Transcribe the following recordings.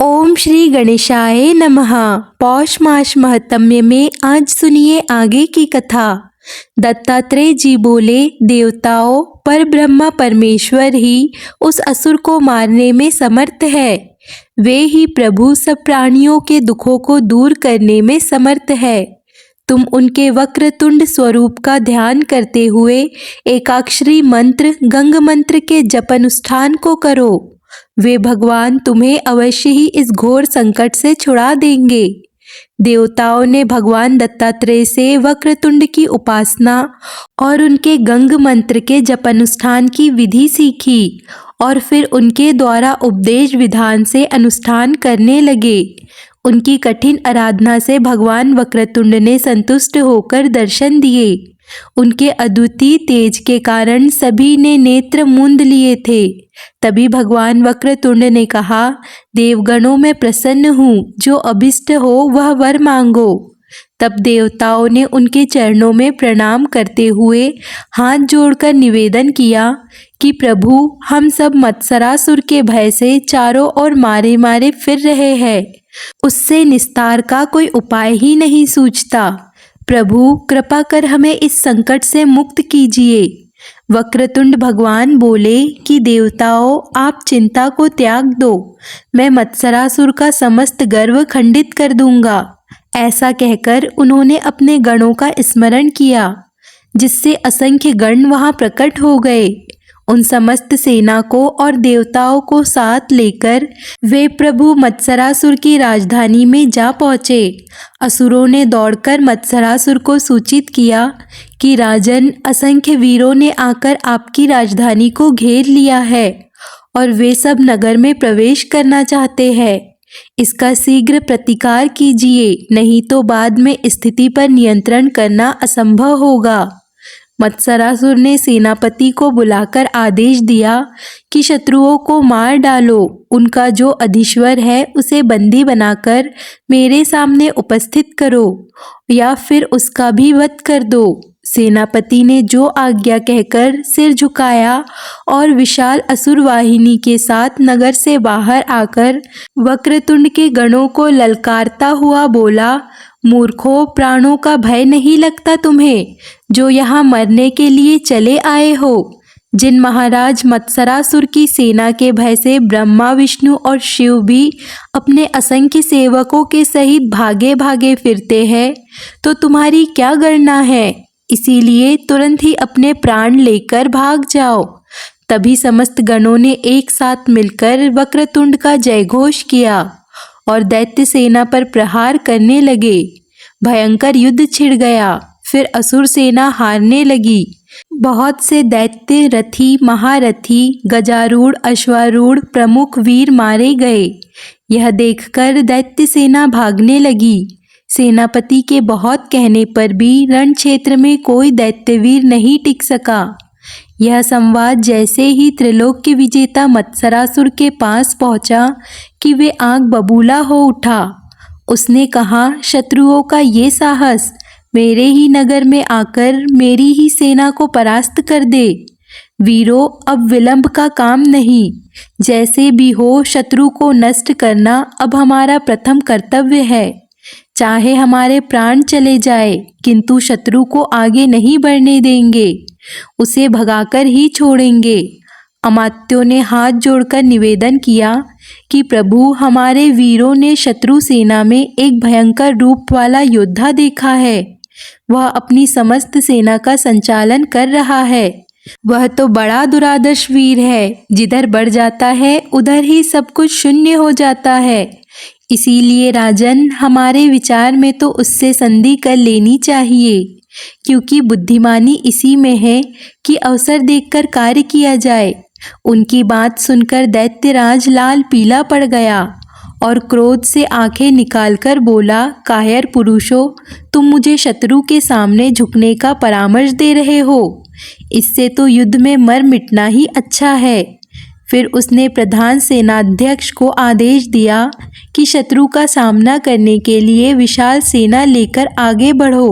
ओम श्री गणेशाय नमः। पौष मास महत्म्य में आज सुनिए आगे की कथा। दत्तात्रेय जी बोले, देवताओं पर ब्रह्मा परमेश्वर ही उस असुर को मारने में समर्थ है। वे ही प्रभु सब प्राणियों के दुखों को दूर करने में समर्थ है। तुम उनके वक्रतुंड स्वरूप का ध्यान करते हुए एकाक्षरी मंत्र गंग मंत्र के जप अनुष्ठान को करो। वे भगवान तुम्हें अवश्य ही इस घोर संकट से छुड़ा देंगे। देवताओं ने भगवान दत्तात्रेय से वक्रतुंड की उपासना और उनके गंग मंत्र के जप अनुष्ठान की विधि सीखी और फिर उनके द्वारा उपदेश विधान से अनुष्ठान करने लगे। उनकी कठिन आराधना से भगवान वक्रतुंड ने संतुष्ट होकर दर्शन दिए। उनके अद्वितीय तेज के कारण सभी ने नेत्र मूंद लिए थे। तभी भगवान वक्रतुंड ने कहा, देवगणों में प्रसन्न हूँ, जो अभिष्ट हो वह वर मांगो। तब देवताओं ने उनके चरणों में प्रणाम करते हुए हाथ जोड़कर निवेदन किया कि प्रभु, हम सब मत्सरासुर के भय से चारों ओर मारे मारे फिर रहे हैं। उससे निस्तार का कोई उपाय ही नहीं सूझता। प्रभु, कृपा कर हमें इस संकट से मुक्त कीजिए। वक्रतुंड भगवान बोले कि देवताओं, आप चिंता को त्याग दो, मैं मत्सरासुर का समस्त गर्व खंडित कर दूंगा। ऐसा कहकर उन्होंने अपने गणों का स्मरण किया, जिससे असंख्य गण वहां प्रकट हो गए। उन समस्त सेना को और देवताओं को साथ लेकर वे प्रभु मत्सरासुर की राजधानी में जा पहुँचे। असुरों ने दौड़कर मत्सरासुर को सूचित किया कि राजन, असंख्य वीरों ने आकर आपकी राजधानी को घेर लिया है और वे सब नगर में प्रवेश करना चाहते हैं। इसका शीघ्र प्रतिकार कीजिए, नहीं तो बाद में स्थिति पर नियंत्रण करना असंभव होगा। मत्सरासुर ने सेनापति को बुलाकर आदेश दिया कि शत्रुओं को मार डालो। उनका जो अधीश्वर है उसे बंदी बनाकर मेरे सामने उपस्थित करो या फिर उसका भी वध कर दो। सेनापति ने जो आज्ञा कहकर सिर झुकाया और विशाल असुर वाहिनी के साथ नगर से बाहर आकर वक्रतुंड के गणों को ललकारता हुआ बोला, मूर्खों, प्राणों का भय नहीं लगता तुम्हें, जो यहाँ मरने के लिए चले आए हो। जिन महाराज मत्सरासुर की सेना के भय से ब्रह्मा, विष्णु और शिव भी अपने असंख्य सेवकों के सहित भागे भागे फिरते हैं, तो तुम्हारी क्या गणना है। इसीलिए तुरंत ही अपने प्राण लेकर भाग जाओ। तभी समस्त गणों ने एक साथ मिलकर वक्रतुंड का जयघोष किया और दैत्य सेना पर प्रहार करने लगे। भयंकर युद्ध छिड़ गया। फिर असुर सेना हारने लगी। बहुत से दैत्य, रथी, महारथी, गजारूढ़, अश्वारूढ़ प्रमुख वीर मारे गए। यह देखकर दैत्य सेना भागने लगी। सेनापति के बहुत कहने पर भी रण क्षेत्र में कोई दैत्यवीर नहीं टिक सका। यह संवाद जैसे ही त्रिलोक विजेता मत्सरासुर के पास पहुंचा कि वे आग बबूला हो उठा। उसने कहा, शत्रुओं का ये साहस मेरे ही नगर में आकर मेरी ही सेना को परास्त कर दे। वीरों, अब विलंब का काम नहीं। जैसे भी हो शत्रु को नष्ट करना अब हमारा प्रथम कर्तव्य है। चाहे हमारे प्राण चले जाए, किंतु शत्रु को आगे नहीं बढ़ने देंगे, उसे भगाकर ही छोड़ेंगे। अमात्यों ने हाथ जोड़कर निवेदन किया कि प्रभु, हमारे वीरों ने शत्रु सेना में एक भयंकर रूप वाला योद्धा देखा है। वह अपनी समस्त सेना का संचालन कर रहा है। वह तो बड़ा दुरादर्श वीर है। जिधर बढ़ जाता है उधर ही सब कुछ शून्य हो जाता है। इसीलिए राजन, हमारे विचार में तो उससे संधि कर लेनी चाहिए, क्योंकि बुद्धिमानी इसी में है कि अवसर देखकर कार्य किया जाए। उनकी बात सुनकर दैत्यराज लाल पीला पड़ गया और क्रोध से आंखें निकालकर बोला, कायर पुरुषों, तुम मुझे शत्रु के सामने झुकने का परामर्श दे रहे हो। इससे तो युद्ध में मर मिटना ही अच्छा है। फिर उसने प्रधान सेनाध्यक्ष को आदेश दिया कि शत्रु का सामना करने के लिए विशाल सेना लेकर आगे बढ़ो।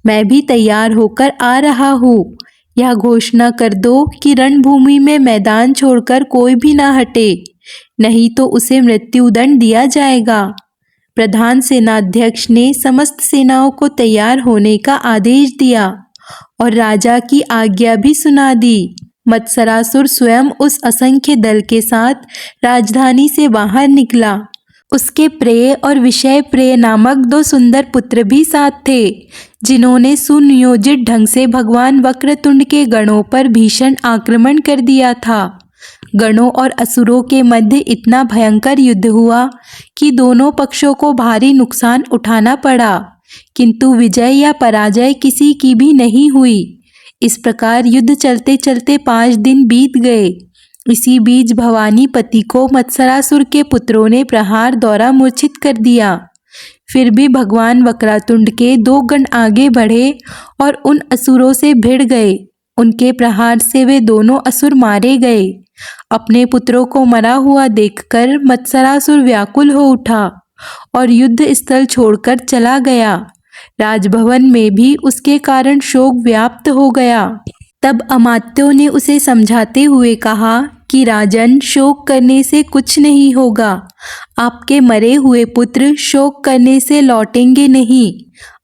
मैं भी तैयार होकर आ रहा हूँ। यह घोषणा कर दो कि रणभूमि में मैदान छोड़कर कोई भी ना हटे। नहीं तो उसे मृत्युदंड दिया जाएगा। प्रधान सेनाध्यक्ष ने समस्त सेनाओं को तैयार होने का आदेश दिया और राजा की आज्ञा भी सुना दी। मत्सरासुर स्वयं उस असंख्य दल के साथ राजधानी से बाहर निकला। उसके प्रेय और विषय प्रेय नामक 2 सुंदर पुत्र भी साथ थे, जिन्होंने सुनियोजित ढंग से भगवान वक्रतुंड के गणों पर भीषण आक्रमण कर दिया था। गणों और असुरों के मध्य इतना भयंकर युद्ध हुआ कि दोनों पक्षों को भारी नुकसान उठाना पड़ा, किंतु विजय या पराजय किसी की भी नहीं हुई। इस प्रकार युद्ध चलते चलते 5 दिन बीत गए। इसी बीच भवानीपति को मत्सरासुर के पुत्रों ने प्रहार द्वारा मूर्छित कर दिया। फिर भी भगवान वक्रतुंड के 2 गण आगे बढ़े और उन असुरों से भिड़ गए। उनके प्रहार से वे दोनों असुर मारे गए। अपने पुत्रों को मरा हुआ देखकर मत्सरासुर व्याकुल हो उठा और युद्ध स्थल छोड़कर चला गया। राजभवन में भी उसके कारण शोक व्याप्त हो गया। तब अमात्यों ने उसे समझाते हुए कहा कि राजन, शोक करने से कुछ नहीं होगा। आपके मरे हुए पुत्र शोक करने से लौटेंगे नहीं।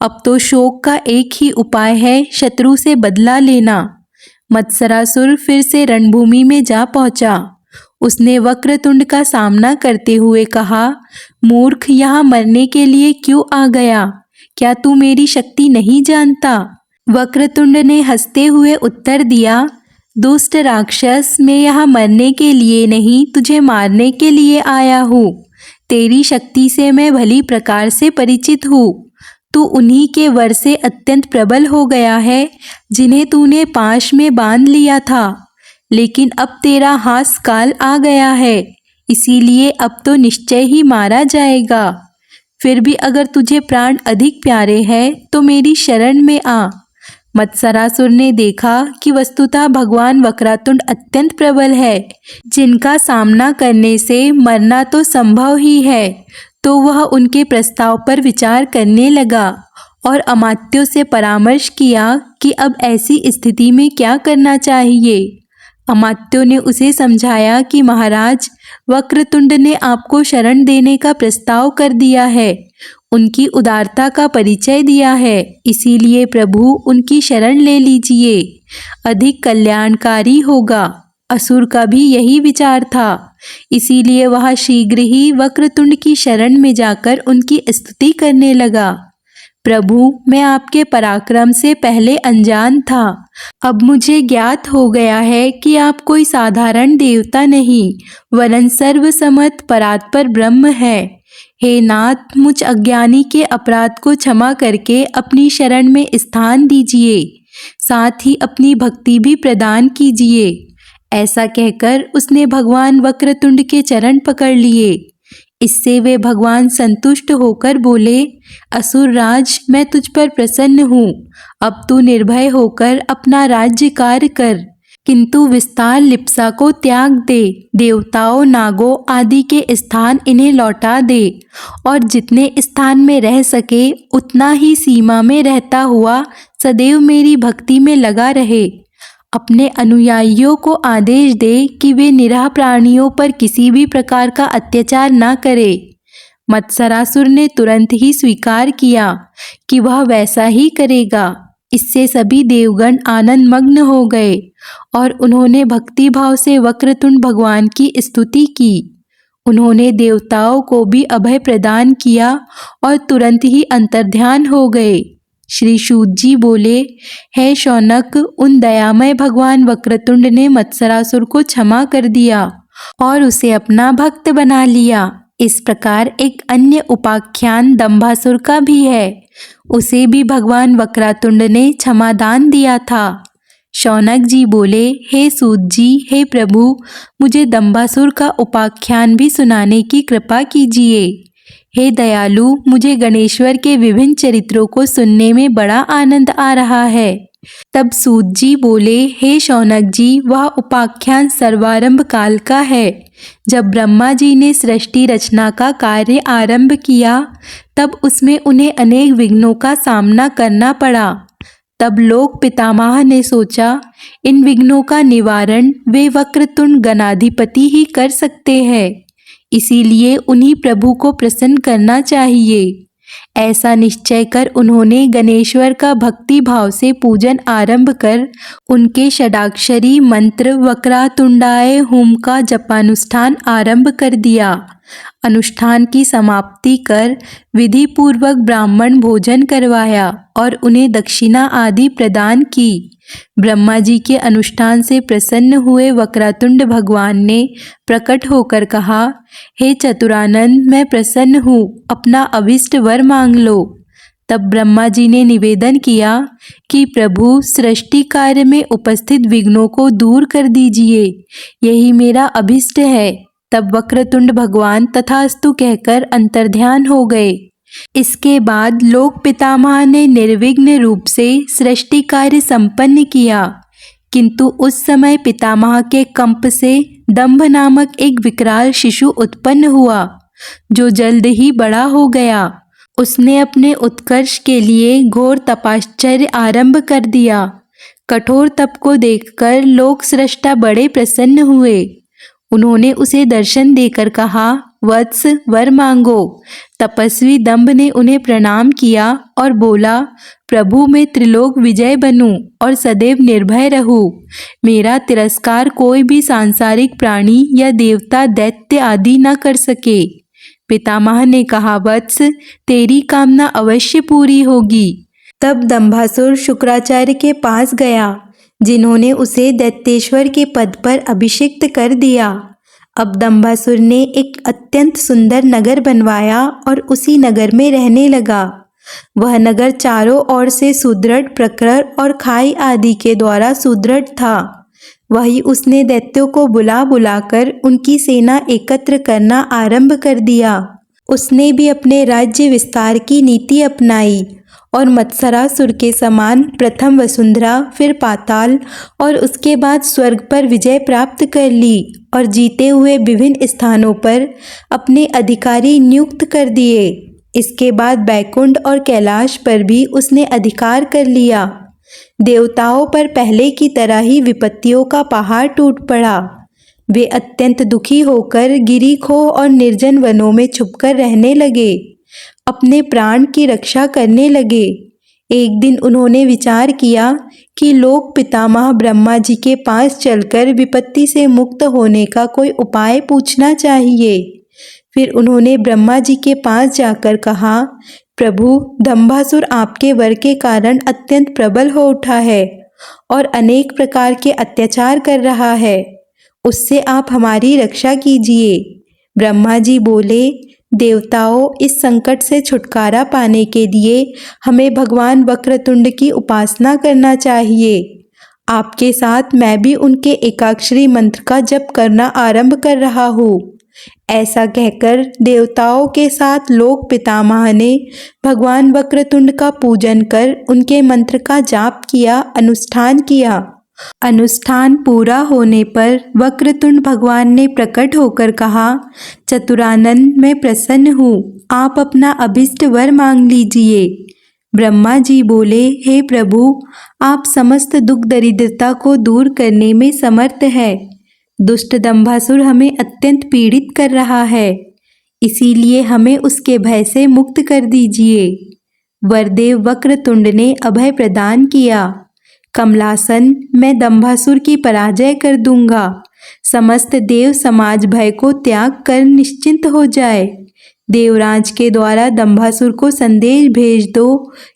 अब तो शोक का एक ही उपाय है, शत्रु से बदला लेना। मत्सरासुर फिर से रणभूमि में जा पहुंचा। उसने वक्रतुंड का सामना करते हुए कहा, मूर्ख, यहाँ मरने के लिए क्यों आ गया? क्या तू मेरी शक्ति नहीं जानता? वक्रतुंड ने हंसते हुए उत्तर दिया, दुष्ट राक्षस, मैं यहाँ मरने के लिए नहीं, तुझे मारने के लिए आया हूँ। तेरी शक्ति से मैं भली प्रकार से परिचित हूँ। तू उन्हीं के वर से अत्यंत प्रबल हो गया है जिन्हें तूने पाश में बांध लिया था, लेकिन अब तेरा हास काल आ गया है, इसीलिए अब तो निश्चय ही मारा जाएगा। फिर भी अगर तुझे प्राण अधिक प्यारे हैं तो मेरी शरण में आ। मत्सरासुर ने देखा कि वस्तुतः भगवान वक्रतुंड अत्यंत प्रबल है, जिनका सामना करने से मरना तो संभव ही है, तो वह उनके प्रस्ताव पर विचार करने लगा और अमात्यों से परामर्श किया कि अब ऐसी स्थिति में क्या करना चाहिए। अमात्यों ने उसे समझाया कि महाराज, वक्रतुंड ने आपको शरण देने का प्रस्ताव कर दिया है, उनकी उदारता का परिचय दिया है, इसीलिए प्रभु उनकी शरण ले लीजिए, अधिक कल्याणकारी होगा। असुर का भी यही विचार था, इसीलिए वह शीघ्र ही वक्रतुंड की शरण में जाकर उनकी स्तुति करने लगा। प्रभु, मैं आपके पराक्रम से पहले अनजान था, अब मुझे ज्ञात हो गया है कि आप कोई साधारण देवता नहीं, वरन सर्वसमर्थ परात्पर ब्रह्म है। हे नाथ, मुझ अज्ञानी के अपराध को क्षमा करके अपनी शरण में स्थान दीजिए, साथ ही अपनी भक्ति भी प्रदान कीजिए। ऐसा कहकर उसने भगवान वक्रतुंड के चरण पकड़ लिए। इससे वे भगवान संतुष्ट होकर बोले, असुरराज, मैं तुझ पर प्रसन्न हूँ, अब तू निर्भय होकर अपना राज्य कार्य कर, किंतु विस्तार लिप्सा को त्याग दे, देवताओं, नागों आदि के स्थान इन्हें लौटा दे और जितने स्थान में रह सके उतना ही सीमा में रहता हुआ सदैव मेरी भक्ति में लगा रहे। अपने अनुयायियों को आदेश दे कि वे निराह प्राणियों पर किसी भी प्रकार का अत्याचार न करे। मत्सरासुर ने तुरंत ही स्वीकार किया कि वह वैसा ही करेगा। इससे सभी देवगण आनंद मग्न हो गए और उन्होंने भक्ति भाव से वक्रतुंड भगवान की स्तुति की। उन्होंने देवताओं को भी अभय प्रदान किया और तुरंत ही अंतर्ध्यान हो गए। श्री सूत जी बोले, हे शौनक, उन दयामय भगवान वक्रतुंड ने मत्सरासुर को क्षमा कर दिया और उसे अपना भक्त बना लिया। इस प्रकार एक अन्य उपाख्यान दंभासुर का भी है, उसे भी भगवान वक्रतुंड ने क्षमादान दिया था। शौनक जी बोले, हे सूत जी, हे प्रभु, मुझे दंभासुर का उपाख्यान भी सुनाने की कृपा कीजिए। हे दयालु, मुझे गणेश्वर के विभिन्न चरित्रों को सुनने में बड़ा आनंद आ रहा है। तब सूत जी बोले, हे शौनक जी, वह उपाख्यान सर्वारंभ काल का है। जब ब्रह्मा जी ने सृष्टि रचना का कार्य आरंभ किया, तब उसमें उन्हें अनेक विघ्नों का सामना करना पड़ा। तब लोक पितामह ने सोचा, इन विघ्नों का निवारण वे वक्रतुंड गणाधिपति ही कर सकते हैं, इसीलिए उन्हीं प्रभु को प्रसन्न करना चाहिए। ऐसा निश्चय कर उन्होंने गणेश्वर का भक्ति भाव से पूजन आरंभ कर उनके षडाक्षरी मंत्र वक्रतुंडाय हुम का जपानुष्ठान आरंभ कर दिया। अनुष्ठान की समाप्ति कर विधि पूर्वक ब्राह्मण भोजन करवाया और उन्हें दक्षिणा आदि प्रदान की। ब्रह्मा जी के अनुष्ठान से प्रसन्न हुए वक्रतुंड भगवान ने प्रकट होकर कहा, हे चतुरानंद, मैं प्रसन्न हूँ, अपना अभिष्ट वर मांग लो। तब ब्रह्मा जी ने निवेदन किया कि प्रभु, सृष्टि कार्य में उपस्थित विघ्नों को दूर कर दीजिए, यही मेरा अभिष्ट है। तब वक्रतुंड भगवान तथास्तु कहकर अंतर्ध्यान हो गए। इसके बाद लोक पितामह ने निर्विघ्न रूप से सृष्टि कार्य संपन्न किया, किंतु उस समय पितामह के कंप से दंभ नामक एक विकराल शिशु उत्पन्न हुआ, जो जल्द ही बड़ा हो गया। उसने अपने उत्कर्ष के लिए घोर तपश्चर्य आरंभ कर दिया। कठोर तप को देखकर लोक सृष्टा बड़े प्रसन्न हुए। उन्होंने उसे दर्शन देकर कहा, वत्स, वर मांगो। तपस्वी दंभ ने उन्हें प्रणाम किया और बोला, प्रभु, मैं त्रिलोक विजय बनूं और सदैव निर्भय रहूं। मेरा तिरस्कार कोई भी सांसारिक प्राणी या देवता दैत्य आदि न कर सके। पितामह ने कहा, वत्स, तेरी कामना अवश्य पूरी होगी। तब दंभासुर शुक्राचार्य के पास गया, जिन्होंने उसे दैत्येश्वर के पद पर अभिषिक्त कर दिया। अब दंभासुर ने एक अत्यंत सुंदर नगर बनवाया और उसी नगर में रहने लगा। वह नगर चारों ओर से सुदृढ़ प्रखर और खाई आदि के द्वारा सुदृढ़ था। वही उसने दैत्यों को बुला बुलाकर उनकी सेना एकत्र करना आरंभ कर दिया। उसने भी अपने राज्य विस्तार की नीति अपनाई और मत्सरासुर के समान प्रथम वसुंधरा, फिर पाताल और उसके बाद स्वर्ग पर विजय प्राप्त कर ली और जीते हुए विभिन्न स्थानों पर अपने अधिकारी नियुक्त कर दिए। इसके बाद बैकुंठ और कैलाश पर भी उसने अधिकार कर लिया। देवताओं पर पहले की तरह ही विपत्तियों का पहाड़ टूट पड़ा। वे अत्यंत दुखी होकर गिरीखोह और निर्जन वनों में छुपकर रहने लगे, अपने प्राण की रक्षा करने लगे। एक दिन उन्होंने विचार किया कि लोक पितामह ब्रह्मा जी के पास चलकर विपत्ति से मुक्त होने का कोई उपाय पूछना चाहिए। फिर उन्होंने ब्रह्मा जी के पास जाकर कहा, प्रभु, दंभासुर आपके वर के कारण अत्यंत प्रबल हो उठा है और अनेक प्रकार के अत्याचार कर रहा है। उससे आप हमारी रक्षा कीजिए। ब्रह्मा जी बोले, देवताओं, इस संकट से छुटकारा पाने के लिए हमें भगवान वक्रतुंड की उपासना करना चाहिए। आपके साथ मैं भी उनके एकाक्षरी मंत्र का जप करना आरंभ कर रहा हूँ। ऐसा कहकर देवताओं के साथ लोक पितामह ने भगवान वक्रतुंड का पूजन कर उनके मंत्र का जाप किया, अनुष्ठान किया। अनुष्ठान पूरा होने पर वक्रतुंड भगवान ने प्रकट होकर कहा, चतुरानंद, मैं प्रसन्न हूँ, आप अपना अभिष्ट वर मांग लीजिए। ब्रह्मा जी बोले, हे प्रभु, आप समस्त दुख दरिद्रता को दूर करने में समर्थ है। दुष्ट दंभासुर हमें अत्यंत पीड़ित कर रहा है, इसीलिए हमें उसके भय से मुक्त कर दीजिए। वरदेव वक्रतुंड ने अभय प्रदान किया। कमलासन, मैं दंभासुर की पराजय कर दूंगा। समस्त देव समाज भय को त्याग कर निश्चिंत हो जाए। देवराज के द्वारा दंभासुर को संदेश भेज दो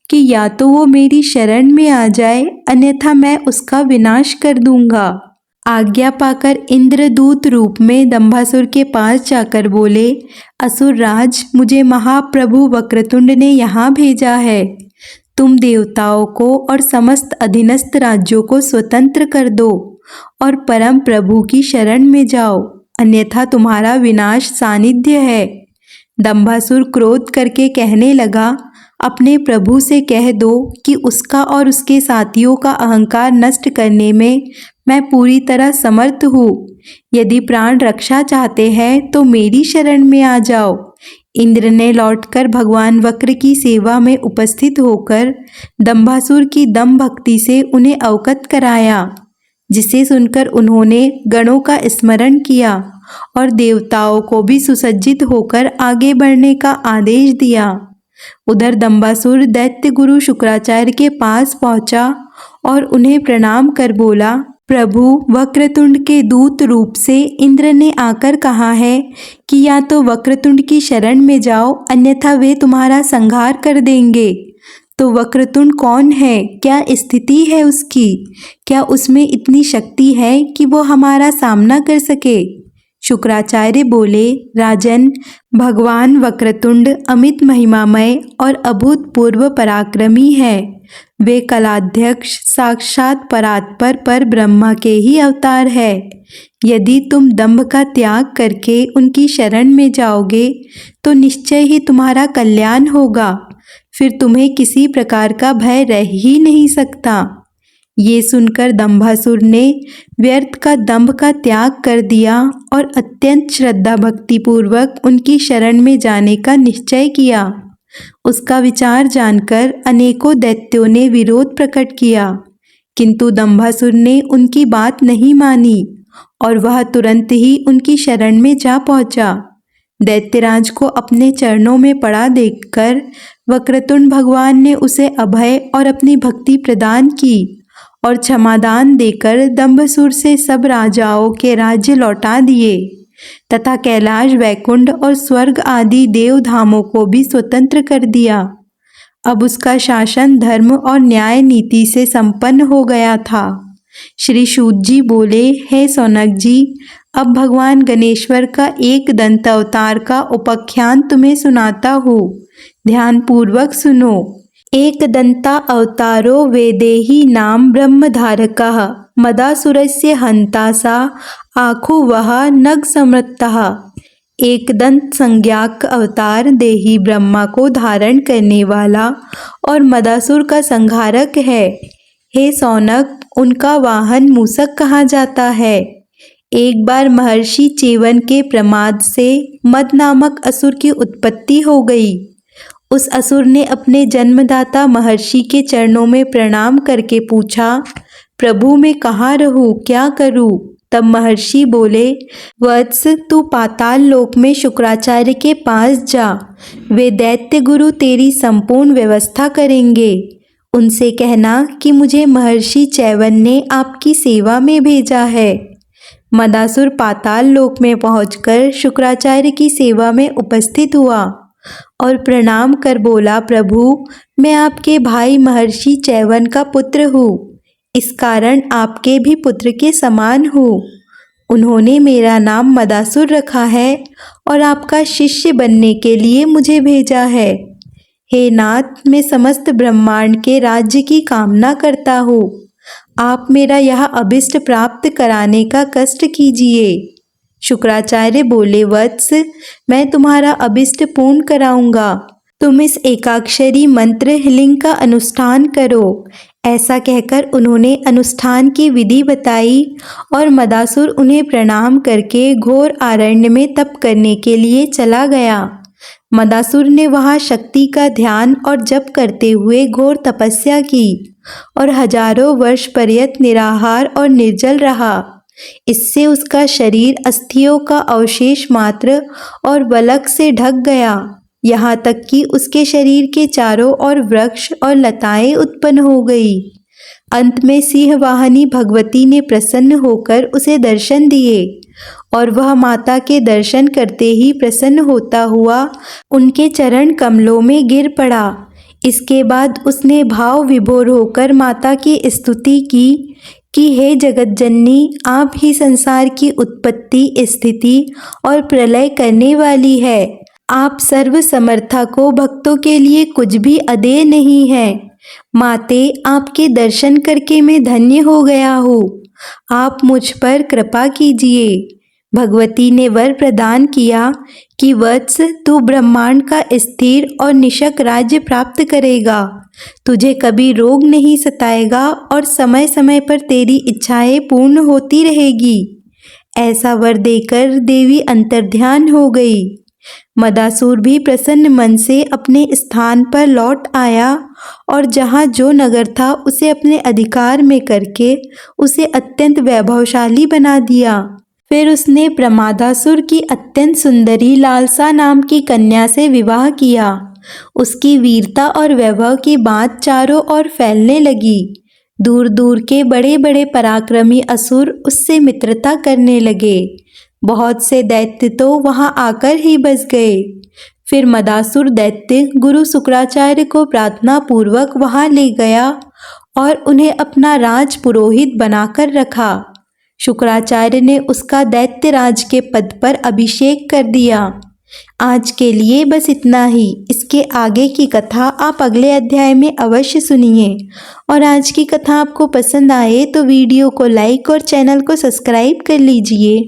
कि या तो वो मेरी शरण में आ जाए, अन्यथा मैं उसका विनाश कर दूंगा। आज्ञा पाकर इंद्रदूत रूप में दंभासुर के पास जाकर बोले, असुरराज, मुझे महाप्रभु वक्रतुंड ने यहाँ भेजा है। तुम देवताओं को और समस्त अधीनस्थ राज्यों को स्वतंत्र कर दो और परम प्रभु की शरण में जाओ, अन्यथा तुम्हारा विनाश सानिध्य है। दंभासुर क्रोध करके कहने लगा, अपने प्रभु से कह दो कि उसका और उसके साथियों का अहंकार नष्ट करने में मैं पूरी तरह समर्थ हूँ। यदि प्राण रक्षा चाहते हैं तो मेरी शरण में आ जाओ। इंद्र ने लौटकर भगवान वक्र की सेवा में उपस्थित होकर दंभासुर की दम भक्ति से उन्हें अवगत कराया, जिसे सुनकर उन्होंने गणों का स्मरण किया और देवताओं को भी सुसज्जित होकर आगे बढ़ने का आदेश दिया। उधर दंभासुर दैत्य गुरु शुक्राचार्य के पास पहुंचा और उन्हें प्रणाम कर बोला, प्रभु, वक्रतुंड के दूत रूप से इंद्र ने आकर कहा है कि या तो वक्रतुंड की शरण में जाओ, अन्यथा वे तुम्हारा संहार कर देंगे। तो वक्रतुंड कौन है? क्या स्थिति है उसकी? क्या उसमें इतनी शक्ति है कि वो हमारा सामना कर सके? शुक्राचार्य बोले, राजन, भगवान वक्रतुंड अमित महिमामय और अभूतपूर्व पराक्रमी है। वे कलाध्यक्ष साक्षात परात्पर पर ब्रह्मा के ही अवतार है। यदि तुम दंभ का त्याग करके उनकी शरण में जाओगे तो निश्चय ही तुम्हारा कल्याण होगा, फिर तुम्हें किसी प्रकार का भय रह ही नहीं सकता। ये सुनकर दंभासुर ने व्यर्थ का दंभ का त्याग कर दिया और अत्यंत श्रद्धा भक्ति पूर्वक उनकी शरण में जाने का निश्चय किया। उसका विचार जानकर अनेकों दैत्यों ने विरोध प्रकट किया, किंतु दंभासुर ने उनकी बात नहीं मानी और वह तुरंत ही उनकी शरण में जा पहुंचा। दैत्यराज को अपने चरणों में पड़ा देखकर वक्रतुंड भगवान ने उसे अभय और अपनी भक्ति प्रदान की और क्षमादान देकर दंभासुर से सब राजाओं के राज्य लौटा दिए तथा कैलाश, वैकुंठ और स्वर्ग आदि देवधामों को भी स्वतंत्र कर दिया। अब उसका शासन धर्म और न्याय नीति से संपन्न हो गया था। श्री सूत जी बोले, हे सौनक जी, अब भगवान गणेश्वर का एक दंत अवतार का उपाख्यान तुम्हें सुनाता हूँ, ध्यान पूर्वक सुनो। एक दंता अवतारो वेदेही नाम ब्रह्मधारकः मदासुरस्य हंता सा आखु वह नग समृतः। एक दंत संज्ञाक अवतार देही ब्रह्मा को धारण करने वाला और मदासुर का संहारक है। हे सौनक, उनका वाहन मूसक कहा जाता है। एक बार महर्षि चेवन के प्रमाद से मद नामक असुर की उत्पत्ति हो गई। उस असुर ने अपने जन्मदाता महर्षि के चरणों में प्रणाम करके पूछा, प्रभु, मैं कहाँ रहूं, क्या करूं? तब महर्षि बोले, वत्स, तू पाताल लोक में शुक्राचार्य के पास जा, वे दैत्य गुरु तेरी संपूर्ण व्यवस्था करेंगे। उनसे कहना कि मुझे महर्षि चैवन ने आपकी सेवा में भेजा है। मदासुर पाताल लोक में पहुंचकर शुक्राचार्य की सेवा में उपस्थित हुआ और प्रणाम कर बोला, प्रभु, मैं आपके भाई महर्षि चैवन का पुत्र हूँ, इस कारण आपके भी पुत्र के समान हूँ। उन्होंने मेरा नाम मदासुर रखा है और आपका शिष्य बनने के लिए मुझे भेजा है। हे नाथ, मैं समस्त ब्रह्मांड के राज्य की कामना करता हूँ, आप मेरा यह अभिष्ट प्राप्त कराने का कष्ट कीजिए। शुक्राचार्य बोले, वत्स, मैं तुम्हारा अभिष्ट पूर्ण कराऊंगा। तुम इस एकाक्षरी मंत्र लिंग का अनुष्ठान करो। ऐसा कहकर उन्होंने अनुष्ठान की विधि बताई और मदासुर उन्हें प्रणाम करके घोर अरण्य में तप करने के लिए चला गया। मदासुर ने वहाँ शक्ति का ध्यान और जप करते हुए घोर तपस्या की और हजारों वर्ष पर्यंत निराहार और निर्जल रहा। इससे उसका शरीर अस्थियों का अवशेष मात्र और वलक से ढक गया, यहाँ तक कि उसके शरीर के चारों ओर वृक्ष और लताएं उत्पन्न हो गई। अंत में सिंहवाहिनी भगवती ने प्रसन्न होकर उसे दर्शन दिए और वह माता के दर्शन करते ही प्रसन्न होता हुआ उनके चरण कमलों में गिर पड़ा। इसके बाद उसने भाव विभोर होकर माता की स्तुति की कि हे जगत जननी, आप ही संसार की उत्पत्ति, स्थिति और प्रलय करने वाली है। आप सर्व समर्था को भक्तों के लिए कुछ भी अदेय नहीं है। माते, आपके दर्शन करके मैं धन्य हो गया हूँ, आप मुझ पर कृपा कीजिए। भगवती ने वर प्रदान किया कि वत्स, तू ब्रह्मांड का स्थिर और निशक राज्य प्राप्त करेगा, तुझे कभी रोग नहीं सताएगा और समय समय पर तेरी इच्छाएं पूर्ण होती रहेगी। ऐसा वर देकर देवी अंतर्ध्यान हो गई। मदासुर भी प्रसन्न मन से अपने स्थान पर लौट आया और जहाँ जो नगर था उसे अपने अधिकार में करके उसे अत्यंत वैभवशाली बना दिया। फिर उसने प्रमादासुर की अत्यंत सुंदरी लालसा नाम की कन्या से विवाह किया। उसकी वीरता और वैभव की बात चारों ओर फैलने लगी। दूर दूर के बड़े बड़े पराक्रमी असुर उससे मित्रता करने लगे। बहुत से दैत्य तो वहां आकर ही बस गए। फिर मदासुर दैत्य गुरु शुक्राचार्य को प्रार्थना पूर्वक वहां ले गया और उन्हें अपना राज पुरोहित बनाकर रखा। शुक्राचार्य ने उसका दैत्य राज के पद पर अभिषेक कर दिया। आज के लिए बस इतना ही। इसके आगे की कथा आप अगले अध्याय में अवश्य सुनिए। और आज की कथा आपको पसंद आए तो वीडियो को लाइक और चैनल को सब्सक्राइब कर लीजिए।